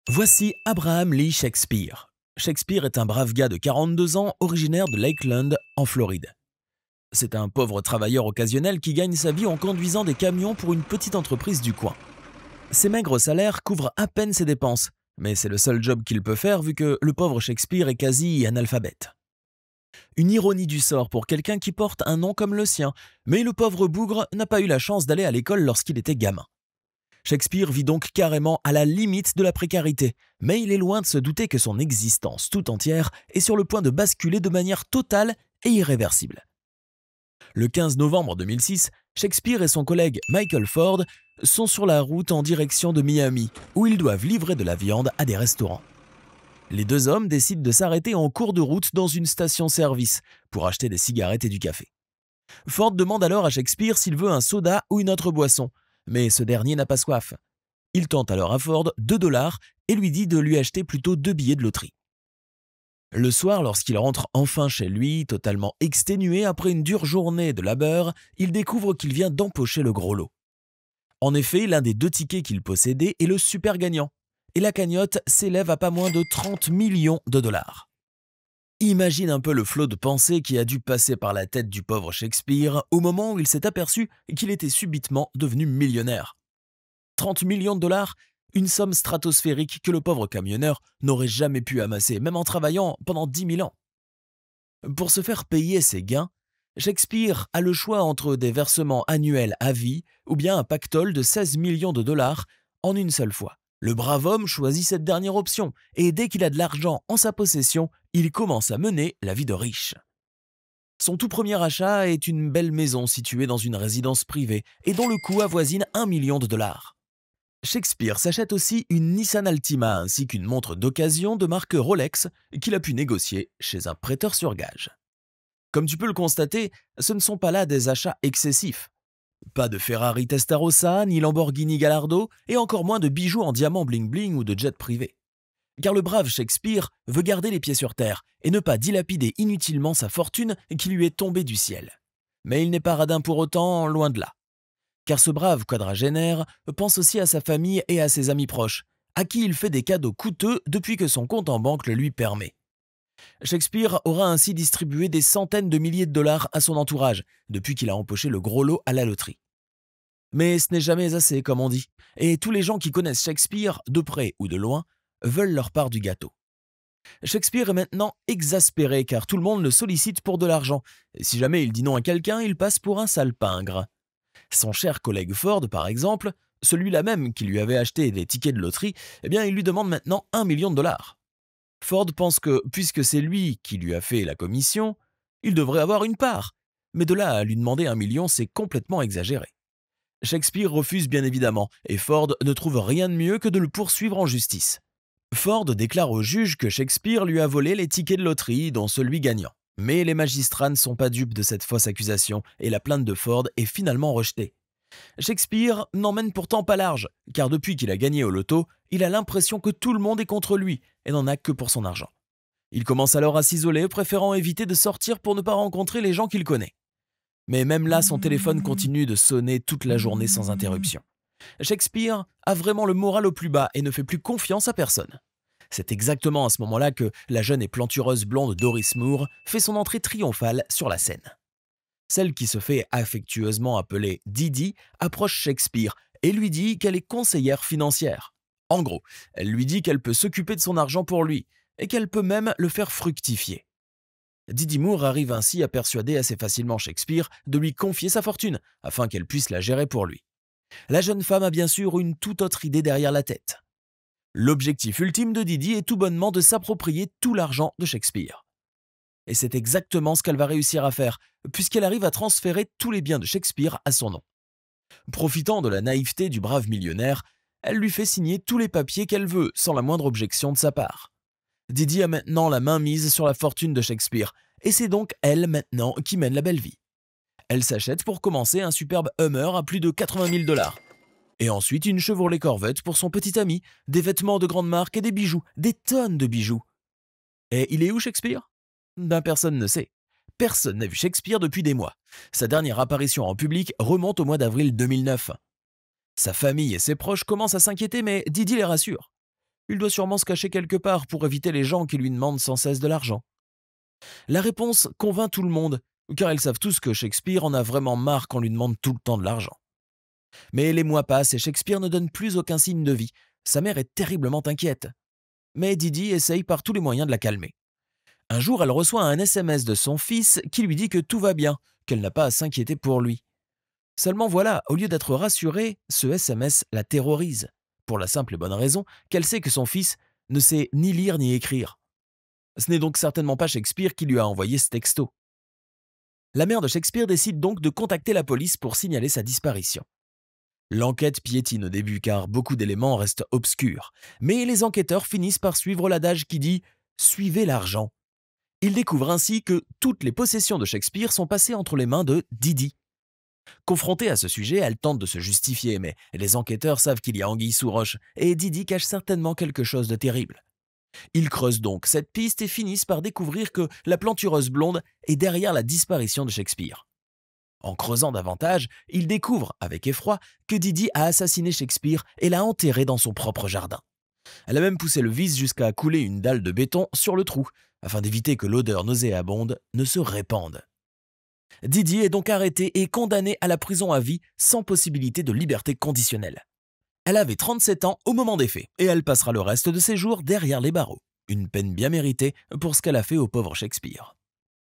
Voici Abraham Lee Shakespeare. Shakespeare est un brave gars de 42 ans, originaire de Lakeland, en Floride. C'est un pauvre travailleur occasionnel qui gagne sa vie en conduisant des camions pour une petite entreprise du coin. Ses maigres salaires couvrent à peine ses dépenses, mais c'est le seul job qu'il peut faire vu que le pauvre Shakespeare est quasi analphabète. Une ironie du sort pour quelqu'un qui porte un nom comme le sien, mais le pauvre bougre n'a pas eu la chance d'aller à l'école lorsqu'il était gamin. Shakespeare vit donc carrément à la limite de la précarité, mais il est loin de se douter que son existence tout entière est sur le point de basculer de manière totale et irréversible. Le 15 novembre 2006, Shakespeare et son collègue Michael Ford sont sur la route en direction de Miami, où ils doivent livrer de la viande à des restaurants. Les deux hommes décident de s'arrêter en cours de route dans une station-service pour acheter des cigarettes et du café. Ford demande alors à Shakespeare s'il veut un soda ou une autre boisson, mais ce dernier n'a pas soif. Il tente alors à Ford 2 $ et lui dit de lui acheter plutôt 2 billets de loterie. Le soir, lorsqu'il rentre enfin chez lui, totalement exténué après une dure journée de labeur, il découvre qu'il vient d'empocher le gros lot. En effet, l'un des 2 tickets qu'il possédait est le super gagnant, et la cagnotte s'élève à pas moins de 30 millions de dollars. Imagine un peu le flot de pensées qui a dû passer par la tête du pauvre Shakespeare au moment où il s'est aperçu qu'il était subitement devenu millionnaire. 30 millions de dollars, une somme stratosphérique que le pauvre camionneur n'aurait jamais pu amasser, même en travaillant pendant 10 000 ans. Pour se faire payer ses gains, Shakespeare a le choix entre des versements annuels à vie ou bien un pactole de 16 millions de dollars en une seule fois. Le brave homme choisit cette dernière option et dès qu'il a de l'argent en sa possession, il commence à mener la vie de riche. Son tout premier achat est une belle maison située dans une résidence privée et dont le coût avoisine 1 million de dollars. Shakespeare s'achète aussi une Nissan Altima ainsi qu'une montre d'occasion de marque Rolex qu'il a pu négocier chez un prêteur sur gage. Comme tu peux le constater, ce ne sont pas là des achats excessifs. Pas de Ferrari Testarossa, ni Lamborghini Gallardo, et encore moins de bijoux en diamant bling-bling ou de jet privé. Car le brave Shakespeare veut garder les pieds sur terre et ne pas dilapider inutilement sa fortune qui lui est tombée du ciel. Mais il n'est pas radin pour autant, loin de là. Car ce brave quadragénaire pense aussi à sa famille et à ses amis proches, à qui il fait des cadeaux coûteux depuis que son compte en banque le lui permet. Shakespeare aura ainsi distribué des centaines de milliers de dollars à son entourage depuis qu'il a empoché le gros lot à la loterie. Mais ce n'est jamais assez, comme on dit, et tous les gens qui connaissent Shakespeare, de près ou de loin, veulent leur part du gâteau. Shakespeare est maintenant exaspéré car tout le monde le sollicite pour de l'argent, et si jamais il dit non à quelqu'un, il passe pour un salpingre. Son cher collègue Ford, par exemple, celui-là même qui lui avait acheté des tickets de loterie, eh bien il lui demande maintenant 1 million de dollars. Ford pense que, puisque c'est lui qui lui a fait la commission, il devrait avoir une part. Mais de là à lui demander 1 million, c'est complètement exagéré. Shakespeare refuse bien évidemment, et Ford ne trouve rien de mieux que de le poursuivre en justice. Ford déclare au juge que Shakespeare lui a volé les tickets de loterie, dont celui gagnant. Mais les magistrats ne sont pas dupes de cette fausse accusation, et la plainte de Ford est finalement rejetée. Shakespeare n'emmène pourtant pas large, car depuis qu'il a gagné au loto, il a l'impression que tout le monde est contre lui et n'en a que pour son argent. Il commence alors à s'isoler, préférant éviter de sortir pour ne pas rencontrer les gens qu'il connaît. Mais même là, son téléphone continue de sonner toute la journée sans interruption. Shakespeare a vraiment le moral au plus bas et ne fait plus confiance à personne. C'est exactement à ce moment-là que la jeune et plantureuse blonde Doris Moore fait son entrée triomphale sur la scène. Celle qui se fait affectueusement appeler Didi approche Shakespeare et lui dit qu'elle est conseillère financière. En gros, elle lui dit qu'elle peut s'occuper de son argent pour lui et qu'elle peut même le faire fructifier. Didi Moore arrive ainsi à persuader assez facilement Shakespeare de lui confier sa fortune afin qu'elle puisse la gérer pour lui. La jeune femme a bien sûr une toute autre idée derrière la tête. L'objectif ultime de Didi est tout bonnement de s'approprier tout l'argent de Shakespeare. Et c'est exactement ce qu'elle va réussir à faire, puisqu'elle arrive à transférer tous les biens de Shakespeare à son nom. Profitant de la naïveté du brave millionnaire, elle lui fait signer tous les papiers qu'elle veut, sans la moindre objection de sa part. Didi a maintenant la main mise sur la fortune de Shakespeare, et c'est donc elle maintenant qui mène la belle vie. Elle s'achète pour commencer un superbe Hummer à plus de 80 000 dollars. Et ensuite une Chevrolet Corvette pour son petit ami, des vêtements de grande marque et des bijoux, des tonnes de bijoux. Et il est où Shakespeare ? Ben personne ne sait. Personne n'a vu Shakespeare depuis des mois. Sa dernière apparition en public remonte au mois d'avril 2009. Sa famille et ses proches commencent à s'inquiéter, mais Didi les rassure. Il doit sûrement se cacher quelque part pour éviter les gens qui lui demandent sans cesse de l'argent. La réponse convainc tout le monde, car ils savent tous que Shakespeare en a vraiment marre qu'on lui demande tout le temps de l'argent. Mais les mois passent et Shakespeare ne donne plus aucun signe de vie. Sa mère est terriblement inquiète. Mais Didi essaye par tous les moyens de la calmer. Un jour, elle reçoit un SMS de son fils qui lui dit que tout va bien, qu'elle n'a pas à s'inquiéter pour lui. Seulement voilà, au lieu d'être rassurée, ce SMS la terrorise, pour la simple et bonne raison qu'elle sait que son fils ne sait ni lire ni écrire. Ce n'est donc certainement pas Shakespeare qui lui a envoyé ce texto. La mère de Shakespeare décide donc de contacter la police pour signaler sa disparition. L'enquête piétine au début car beaucoup d'éléments restent obscurs, mais les enquêteurs finissent par suivre l'adage qui dit « Suivez l'argent ». Ils découvrent ainsi que toutes les possessions de Shakespeare sont passées entre les mains de Didi. Confrontée à ce sujet, elle tente de se justifier, mais les enquêteurs savent qu'il y a anguille sous roche et Didi cache certainement quelque chose de terrible. Ils creusent donc cette piste et finissent par découvrir que la plantureuse blonde est derrière la disparition de Shakespeare. En creusant davantage, ils découvrent, avec effroi, que Didi a assassiné Shakespeare et l'a enterré dans son propre jardin. Elle a même poussé le vice jusqu'à couler une dalle de béton sur le trou, afin d'éviter que l'odeur nauséabonde ne se répande. Didi est donc arrêtée et condamnée à la prison à vie sans possibilité de liberté conditionnelle. Elle avait 37 ans au moment des faits et elle passera le reste de ses jours derrière les barreaux. Une peine bien méritée pour ce qu'elle a fait au pauvre Shakespeare.